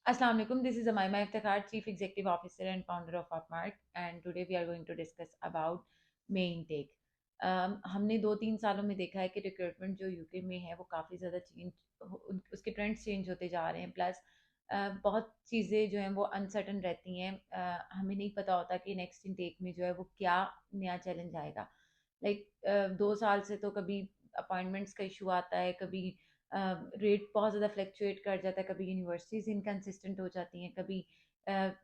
Assalamu alaikum. This is Amaima Iftikhar, Chief Executive Officer and founder of Upmark, and today we are going to discuss about May intake. हमने 2-3 सालों में देखा है कि recruitment जो UK में है वो काफ़ी ज़्यादा उसके ट्रेंड्स चेंज होते जा रहे हैं। प्लस बहुत चीज़ें जो हैं वो अनसर्टन रहती हैं। हमें नहीं पता होता कि नेक्स्ट इनटेक में जो है वो क्या नया चैलेंज आएगा। लाइक 2 साल से तो कभी अपॉइंटमेंट्स का इशू आता है, कभी रेट बहुत ज़्यादा फ्लक्चुएट कर जाता है, कभी यूनिवर्सिटीज़ इनकंसिस्टेंट हो जाती हैं, कभी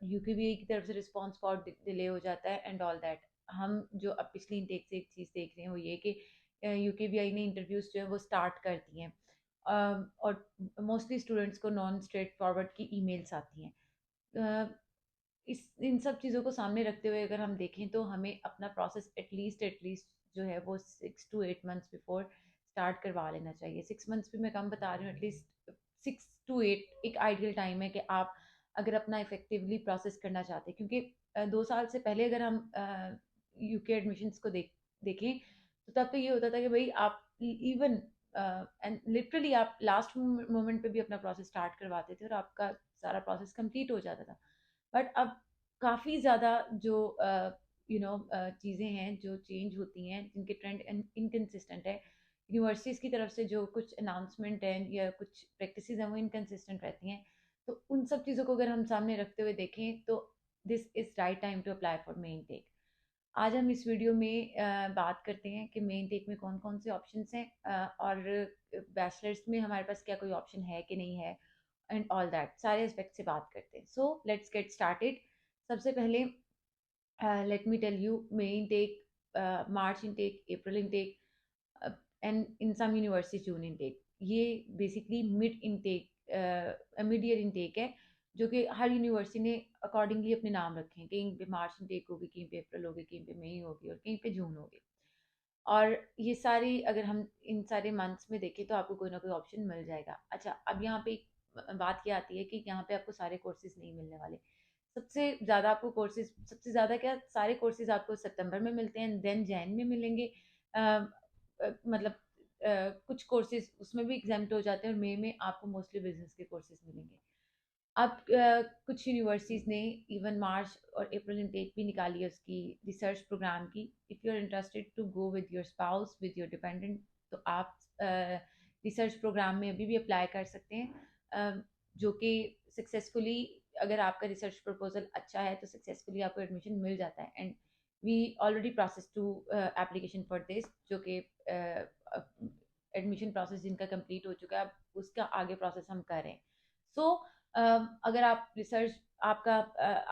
यूकेवीए की तरफ से रिस्पॉन्स बहुत डिले हो जाता है एंड ऑल दैट। हम जो अब पिछली इंटेक से एक चीज़ देख रहे हैं वो ये कि यूकेवीआई ने इंटरव्यूज़ जो है वो स्टार्ट कर दिए हैं। और मोस्टली स्टूडेंट्स को नॉन स्ट्रेट फॉरवर्ड की ईमेल्स आती हैं। अ, इस इन सब चीज़ों को सामने रखते हुए अगर हम देखें तो हमें अपना प्रोसेस एटलीस्ट जो है वो 6 to 8 months बिफोर स्टार्ट करवा लेना चाहिए। 6 मंथ्स भी मैं कम बता रही हूँ, एटलीस्ट 6 to 8 एक आइडियल टाइम है कि आप अगर अपना इफेक्टिवली प्रोसेस करना चाहते हैं, क्योंकि 2 साल से पहले अगर हम यूके एडमिशन्स को देखें तो तब तो ये होता था कि भाई आप इवन एंड लिटरली आप लास्ट मोमेंट पे भी अपना प्रोसेस स्टार्ट करवाते थे और आपका सारा प्रोसेस कंप्लीट हो जाता था। बट अब काफ़ी ज़्यादा जो चीज़ें हैं जो चेंज होती हैं, जिनके ट्रेंड इनकंसिस्टेंट है। यूनिवर्सिटीज़ की तरफ से जो कुछ अनाउंसमेंट हैं या कुछ प्रैक्टिसेस हैं वो इनकंसिस्टेंट रहती हैं। तो उन सब चीज़ों को अगर हम सामने रखते हुए देखें तो this is right time to apply for main tech. आज हम इस वीडियो में बात करते हैं कि मेन टेक में कौन कौन से ऑप्शंस हैं, और बैचलर्स में हमारे पास क्या कोई ऑप्शन है कि नहीं है, एंड ऑल दैट सारे एस्पेक्ट से बात करते हैं। So let's get started. सबसे पहले let me tell you, May intake, March intake, April intake and in some university June intake, ये बेसिकली मिड ईयर इनटेक है, जो कि हर यूनिवर्सिटी ने अकॉर्डिंगली अपने नाम रखे हैं। कहीं पे मार्च इनटेक होगी, कहीं पे अप्रैल होगी, कहीं पे मई होगी और कहीं पे जून होगी। और ये सारी अगर हम इन सारे मंथ्स में देखें तो आपको कोई ना कोई ऑप्शन मिल जाएगा। अच्छा, अब यहाँ पे एक बात ये आती है कि यहाँ पे आपको सारे कोर्सेज नहीं मिलने वाले। सबसे ज़्यादा क्या, सारे कोर्सेज आपको सितंबर में मिलते हैं, देन जैन में मिलेंगे। मतलब कुछ कोर्सेज उसमें भी एग्जाम्प्ट हो जाते हैं और मई में आपको मोस्टली बिजनेस के कोर्सेज मिलेंगे। अब कुछ यूनिवर्सिटीज़ ने इवन मार्च और अप्रैल इनटेक भी निकाली है उसकी रिसर्च प्रोग्राम की। If you are interested to go with your spouse, with your dependent, तो आप रिसर्च प्रोग्राम में अभी भी अप्लाई कर सकते हैं। जो कि सक्सेसफुली, अगर आपका रिसर्च प्रपोजल अच्छा है तो सक्सेसफुली आपको एडमिशन मिल जाता है। And we already process to application for this, जो कि एडमिशन प्रोसेस जिनका कंप्लीट हो चुका है, अब उसका आगे प्रोसेस हम कर रहे हैं। सो अगर आप रिसर्च आपका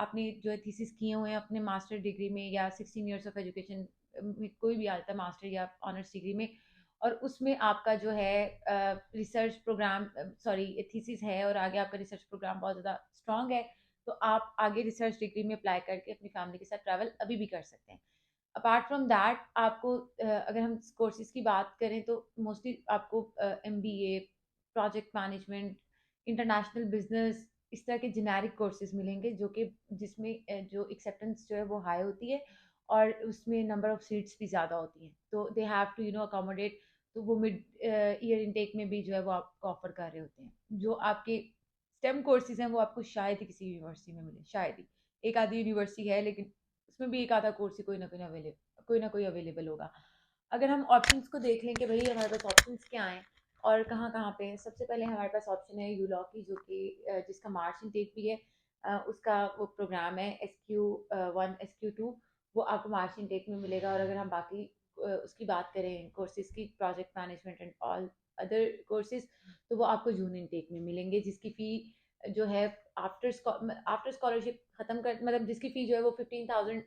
आपने जो है थीसिस किए हुए हैं अपने मास्टर डिग्री में या 16 years ऑफ एजुकेशन में, कोई भी आता है मास्टर या ऑनर्स डिग्री में, और उसमें आपका जो है रिसर्च प्रोग्राम, सॉरी थीसिस है और आगे आपका रिसर्च प्रोग्राम बहुत ज़्यादा स्ट्रांग है, तो आप आगे रिसर्च डिग्री में अप्लाई करके अपनी फैमिली के साथ ट्रैवल अभी भी कर सकते हैं। अपार्ट फ्रॉम दैट आपको अगर हम कोर्सेज की बात करें तो मोस्टली आपको MBA, project management, international business, इस तरह के जेनेरिक कोर्सेज मिलेंगे, जो कि जिसमें जो एक्सेप्टेंस जो है वो हाई होती है और उसमें नंबर ऑफ सीट्स भी ज़्यादा होती हैं, तो दे हैव टू अकोमोडेट। तो वो मिड ईयर इनटेक में भी जो है वो आपको ऑफर कर रहे होते हैं। जो आपके स्टेम कोर्सेज हैं वो आपको शायद ही किसी यूनिवर्सिटी में मिले, शायद ही एक आधी यूनिवर्सिटी है, लेकिन उसमें भी एक आधा कोर्स ही कोई ना कोई अवेलेबल होगा। अगर हम ऑप्शंस को देख लें कि भाई हमारे पास ऑप्शंस क्या हैं और कहाँ कहाँ पे हैं, सबसे पहले हमारे पास ऑप्शन है यूलॉ की, जो कि जिसका मार्च इनटेक भी है। उसका वो प्रोग्राम है SQ1 SQ2, वो आपको मार्च इनटेक में मिलेगा। और अगर हम बाकी उसकी बात करें कोर्सेज की, project management and all other courses, तो वो आपको जून इनटेक में मिलेंगे, जिसकी फ़ी जो है आफ्टर स्कॉलरशिप खत्म कर, मतलब जिसकी फ़ी जो है वो 15,000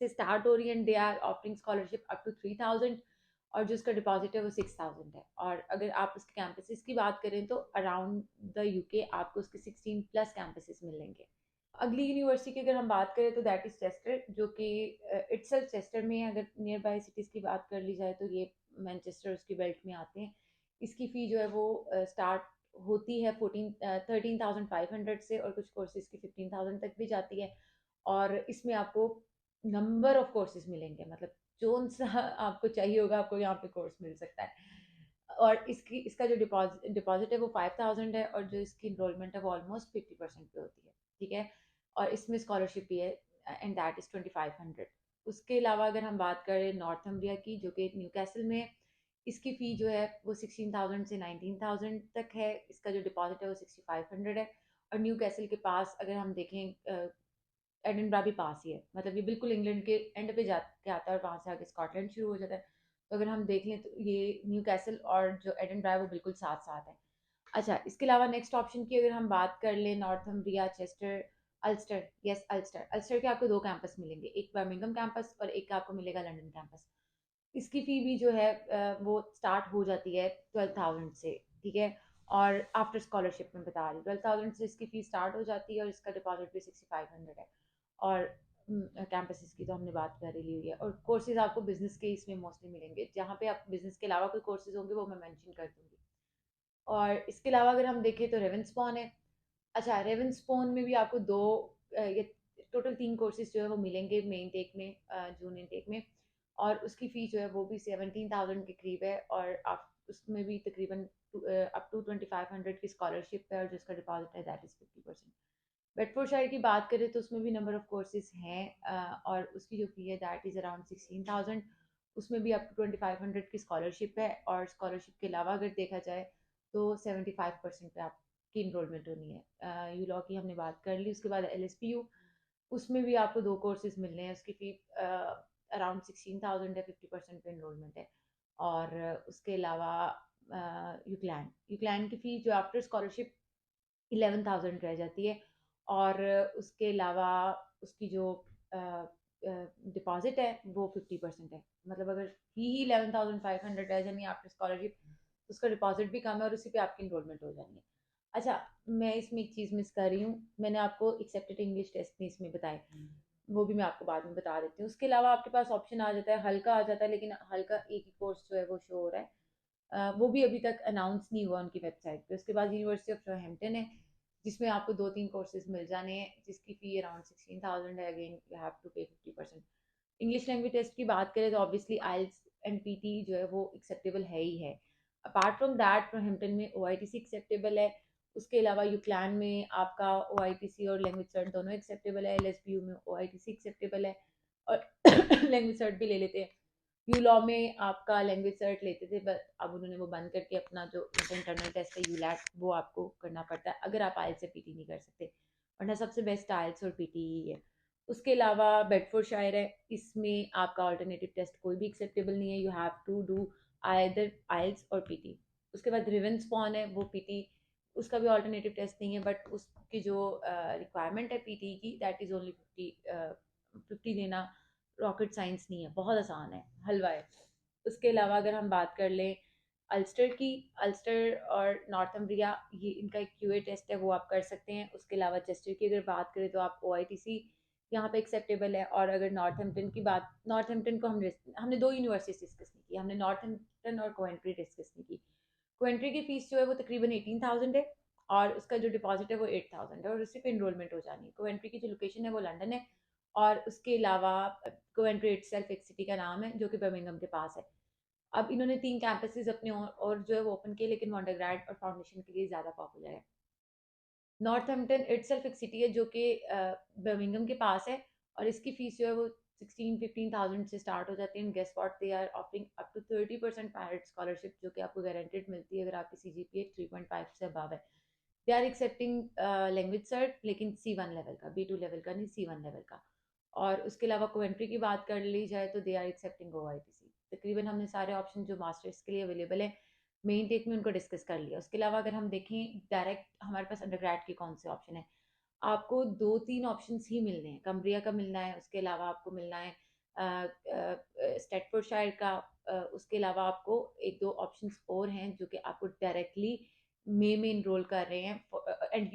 से स्टार्ट हो रही है, and they are offering scholarship up to 3,000, और जो उसका डिपॉजिट है वो 6,000 है। और अगर आप उसके कैंपसेस की बात करें तो अराउंड द यूके आपको उसके 16+ कैंपसेस मिलेंगे। अगली यूनिवर्सिटी की अगर हम बात करें तो दैट इज़ चेस्टर, जो कि इटसेल्फ चेस्टर में है। अगर नियर बाय सिटीज़ की बात कर ली जाए तो ये मैनचेस्टर उसकी बेल्ट में आते हैं। इसकी फ़ी जो है वो स्टार्ट होती है 13,500 से, और कुछ कोर्सेज की 15,000 तक भी जाती है। और इसमें आपको नंबर ऑफ कोर्सेज मिलेंगे, मतलब जोन सा आपको चाहिए होगा आपको यहाँ पे कोर्स मिल सकता है। और इसका जो डिपॉजिट है वो 5000 है, और जो इसकी इनरोलमेंट है वो ऑलमोस्ट 50% पे होती है, ठीक है। और इसमें स्कॉलरशिप भी है, एंड दैट इज़ 2500। उसके अलावा अगर हम बात करें नॉर्थम्ब्रिया की, जो कि न्यू कैसल में है, इसकी फ़ी जो है वो 16,000 से 19,000 तक है। इसका जो डिपॉजिट है वो 6500 है। और न्यू कैसल के पास अगर हम देखें, एडिनब्रा भी पास ही है, मतलब ये बिल्कुल इंग्लैंड के एंड पे जाके आता है और वहाँ से आगे स्कॉटलैंड शुरू हो जाता है। तो अगर हम देख लें तो ये न्यू कैसल और जो एडिनब्रा है वो बिल्कुल साथ साथ है। अच्छा, इसके अलावा नेक्स्ट ऑप्शन की अगर हम बात कर लें, Northumbria, Chester, Ulster. Yes, Ulster. Ulster के आपको दो कैंपस मिलेंगे, एक बर्मिंघम कैंपस और एक आपको मिलेगा लंदन कैंपस। इसकी फ़ी भी जो है वो स्टार्ट हो जाती है 12,000 से, ठीक है। और आफ्टर स्कॉलरशिप में बता रही हूँ, 12,000 से इसकी फ़ी स्टार्ट हो जाती है, और इसका डिपॉजिट भी 6500 है। और कैंपसेस की तो हमने बात कर ही ली हुई है। और कोर्सेज आपको बिजनेस के इसमें मोस्टली मिलेंगे, जहाँ पे आप बिजनेस के अलावा कोई कोर्सेज होंगे वो मैं मेंशन कर दूंगी। और इसके अलावा अगर हम देखें तो रेवनस्पॉन है। अच्छा, रेवनस्पॉन में भी आपको ये टोटल 3 कोर्सेज जो है वो मिलेंगे मेन टेक में, जून इनटेक में। और उसकी फ़ी जो है वो भी 17,000 के करीब है, और आप उसमें भी तकरीबन अप टू 2500 की स्कॉलरशिप है, और जिसका डिपॉजिट है दैट इज़ 50%। बेडफोर्डशायर की बात करें तो उसमें भी नंबर ऑफ कोर्सेज हैं, और उसकी जो फ़ी है दैट इज़ अराउंड 16,000। उसमें भी अप टू 2500 की स्कॉलरशिप है, और स्कॉलरशिप के अलावा अगर देखा जाए तो 75% पे आपकी इनरोलमेंट होनी है। यू लॉ की हमने बात कर ली। उसके बाद LSPU, उसमें भी आपको दो कोर्सेज मिलने हैं, उसकी फ़ी अराउंड 16,000 है, 50% पे इनरोलमेंट है। और उसके अलावा यूक्लैन यूक्लैन की फ़ी जो आफ्टर स्कॉलरशिप 11,000 रह जाती है। और उसके अलावा उसकी जो डिपॉजिट है वो 50% है। मतलब अगर ही 11,500 रह जानी है आफ्टर स्कॉलरशिप, तो उसका डिपॉजिट भी कम है और उसी पे आपकी इनरोलमेंट हो जानी है। अच्छा, मैं इसमें एक चीज़ मिस कर रही हूँ, मैंने आपको एक्सेप्टेड इंग्लिश टेस्ट नहीं इसमें बताए, वो भी मैं आपको बाद में बता देती हूँ। उसके अलावा आपके पास ऑप्शन आ जाता है हल्का आ जाता है, लेकिन हल्का एक ही कोर्स जो है वो शो हो रहा है। वो भी अभी तक अनाउंस नहीं हुआ उनकी वेबसाइट पे। उसके बाद यूनिवर्सिटी ऑफ रोहैम्पटन है, जिसमें आपको 2-3 कोर्सेज मिल जाने हैं, जिसकी फ़ी अराउंड 16,000 है। अगेन यू हैव टू पे 50%। इंग्लिश लैंग्वेज टेस्ट की बात करें तो ऑब्वियसली आइल्स एंड पीटी जो है वो एक्सेप्टेबल है ही है। अपार्ट फ्रॉम दैट रोहैम्पटन में OITC एक्सेप्टेबल है। उसके अलावा यूक्लैन में आपका OITC और लैंग्वेज सर्ट दोनों एक्सेप्टेबल है। LSPU में OITC एक्सेप्टेबल है, और लैंग्वेज सर्ट भी ले लेते हैं। यू लॉ में आपका लैंग्वेज सर्ट लेते थे, बट अब उन्होंने वो बंद करके अपना जो इंटरनल टेस्ट है यूलैट, वो आपको करना पड़ता है अगर आप आइल्स से पीटी नहीं कर सकते, वरना सबसे बेस्ट आइल्स और पीटी ही है। उसके अलावा बेडफोर्डशायर है, इसमें आपका ऑल्टरनेटिव टेस्ट कोई भी एक्सेप्टेबल नहीं है, you have to do either IELTS और पीटी। उसके बाद रिवेंसपॉन है, वो पीटी, उसका भी ऑल्टरनेटिव टेस्ट नहीं है, बट उसकी जो रिक्वायरमेंट है पीटी की दैट इज़ ओनली 50 लेना रॉकेट साइंस नहीं है, बहुत आसान है, हलवा है। उसके अलावा अगर हम बात कर लें अल्स्टर की, अल्स्टर और नॉर्थम्ब्रिया, ये इनका एक QA टेस्ट है, वो आप कर सकते हैं। उसके अलावा चेस्टर की अगर बात करें तो आप OITC यहाँ पे एक्सेप्टेबल है। और अगर नॉर्थहैम्पटन की बात, नॉर्थहैम्पटन को हमने दो यूनिवर्सिटीज डिस्कस नहीं की, हमने नॉर्थहैम्पटन और कोवेंट्री डिस्कस नहीं की। कोवेंट्री की फीस जो है वो तकरीबन 18,000 है, और उसका जो डिपॉजिट है वो 8,000 है, और उसी पे इनरोलमेंट हो जानी है। कोवेंट्री की जो लोकेशन है वो लंदन है, और उसके अलावा कोवेंट्री इटसेल्फ एक सिटी का नाम है जो कि बर्मिंघम के पास है। अब इन्होंने 3 कैंपसेस अपने और जो है वो ओपन किए, लेकिन वो अंडरग्रेड और फाउंडेशन के लिए ज़्यादा पॉपुलर है। नॉर्थहैम्पटन इटसेल्फ एक सिटी है जो कि बर्मिंघम के पास है, और इसकी फीस जो है वो 16-15,000 से स्टार्ट हो जाती है। And guess what, they are offering up to 30% merit scholarship, जो कि आपको गारंटेड मिलती है अगर आपकी CGPA 3.5 से अबव है। They are accepting language cert, लेकिन C1 लेवल का, B2 लेवल का नहीं, C1 लेवल का। और उसके अलावा कोवेंट्री की बात कर ली जाए तो दे आर एक्सेप्टिंग OITC। तकरीबन हमने सारे ऑप्शन जो मास्टर्स के लिए अवेलेबल है मेन टेक में उनको डिस्कस कर लिया। उसके अलावा अगर हम देखें डायरेक्ट हमारे पास अंडरग्रेड के कौन से ऑप्शन है, आपको 2-3 ऑप्शंस ही मिलने हैं। कम्ब्रिया का मिलना है, उसके अलावा आपको मिलना है स्टेटफोर्डशायर का, उसके अलावा आपको एक दो ऑप्शंस और हैं जो कि आपको डायरेक्टली मे में इनरोल कर रहे हैं, and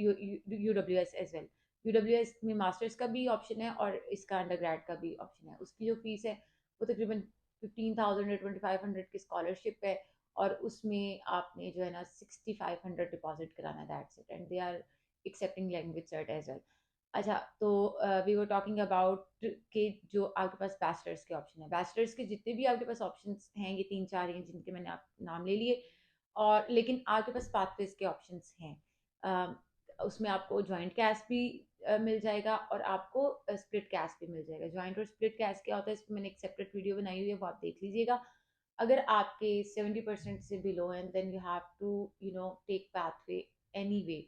UWS as well. UWS में मास्टर्स का भी ऑप्शन है और इसका अंडरग्रेड का भी ऑप्शन है। उसकी जो फीस है वो तकरीबन 15,000 या 2500 की स्कॉलरशिप है, और उसमें आपने जो है ना 6500 डिपॉजिट कराना है, that's it, and they are accepting language cert as well. अच्छा, तो वी वर टॉकिंग अबाउट कि जो आपके पास बैचलर्स के ऑप्शन है, बैचलर्स के जितने भी आपके पास ऑप्शंस हैं ये 3-4 हैं जिनके मैंने आप नाम ले लिए। और लेकिन आपके पास पाथवेज के ऑप्शंस हैं। उसमें आपको जॉइंट कैश भी मिल जाएगा और आपको स्प्लिट कैश भी मिल जाएगा। जॉइंट और स्प्लिट कैश क्या होता है, इसमें मैंने एक सेपरेट वीडियो बनाई हुई है, वो आप देख लीजिएगा। अगर आपके 70% से बिलो हैं, then you have to take pathway anyway.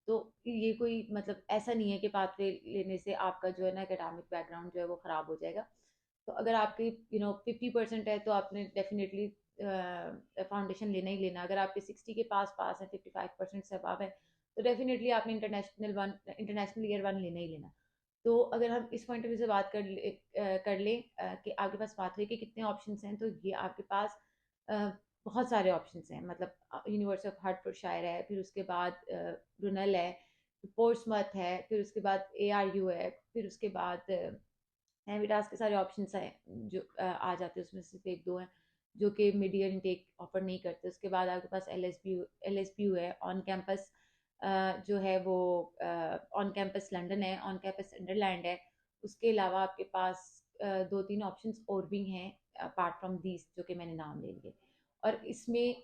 तो ये कोई मतलब ऐसा नहीं है कि पाथवे लेने से आपका जो है ना एकेडमिक बैकग्राउंड जो है वो खराब हो जाएगा। तो अगर आपकी 50% है तो आपने डेफिनेटली फाउंडेशन लेना ही लेना। अगर आपके 60 के पास है, 55% से अबव है, तो डेफिनेटली आपने इंटरनेशनल ईयर वन लेना ही लेना। तो अगर हम इस पॉइंट ऑफ व्यू से बात कर लें कि आपके पास पाथवे के कितने ऑप्शंस हैं, तो ये आपके पास अ, बहुत सारे ऑप्शंस हैं। मतलब यूनिवर्सिटी ऑफ हार्टफोर्डशायर है, फिर उसके बाद ब्रुनेल है, पोर्ट्समथ है, फिर उसके बाद ARU है, फिर उसके बाद एविडास के सारे ऑप्शंस हैं जो आ जाते हैं, उसमें सिर्फ एक दो हैं जो कि मिड ईयर इनटेक ऑफर नहीं करते। उसके बाद आपके पास LSPU है, ऑन कैंपस जो है वो ऑन कैंपस लंदन है, ऑन कैंपस संडरलैंड है। उसके अलावा आपके पास दो तीन ऑप्शंस और भी हैं अपार्ट फ्रॉम दीज, जो कि मैंने नाम ले लिए। और इसमें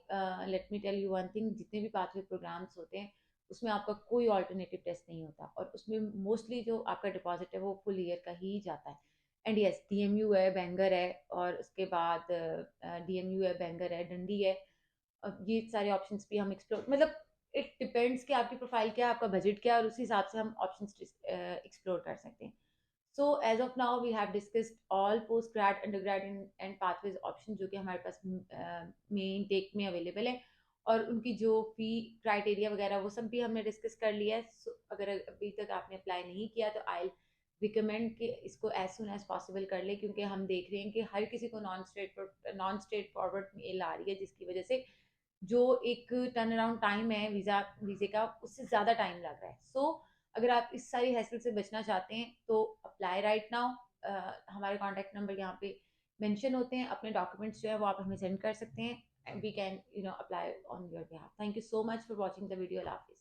let me tell you one thing, जितने भी पाथवे प्रोग्राम्स होते हैं उसमें आपका कोई ऑल्टरनेटिव टेस्ट नहीं होता, और उसमें मोस्टली जो आपका डिपॉजिट है वो फुल ईयर का ही जाता है। एंड यस, DMU है, बैंगर है, और उसके बाद DMU है, बैंगर है, डंडी है। अब ये सारे ऑप्शंस भी हम एक्सप्लोर, मतलब इट डिपेंड्स कि आपकी प्रोफाइल क्या है, आपका बजट क्या है, और उस हिसाब से हम ऑप्शंस एक्सप्लोर कर सकते हैं। So as of now we have discussed all post grad, under grad and pathways option जो कि हमारे पास मेन टेक में अवेलेबल है, और उनकी जो फी क्राइटेरिया वगैरह वो सब भी हमने डिस्कस कर लिया है। So, अगर अभी तक आपने अप्लाई नहीं किया तो आई रिकमेंड कि इसको एज सुन एज पॉसिबल कर ले, क्योंकि हम देख रहे हैं कि हर किसी को नॉन स्टेट फॉरवर्ड मेल आ रही है, जिसकी वजह से जो एक टर्न अराउंड टाइम है वीजे का, उससे ज़्यादा टाइम लग रहा है। अगर आप इस सारी हैसल से बचना चाहते हैं तो अप्लाई राइट नाउ। हमारे कॉन्टैक्ट नंबर यहाँ पे मेंशन होते हैं। अपने डॉक्यूमेंट्स जो है वो आप हमें सेंड कर सकते हैं, and we can apply on your behalf. Thank you so much for watching the video. अल्लाह हाफिज़।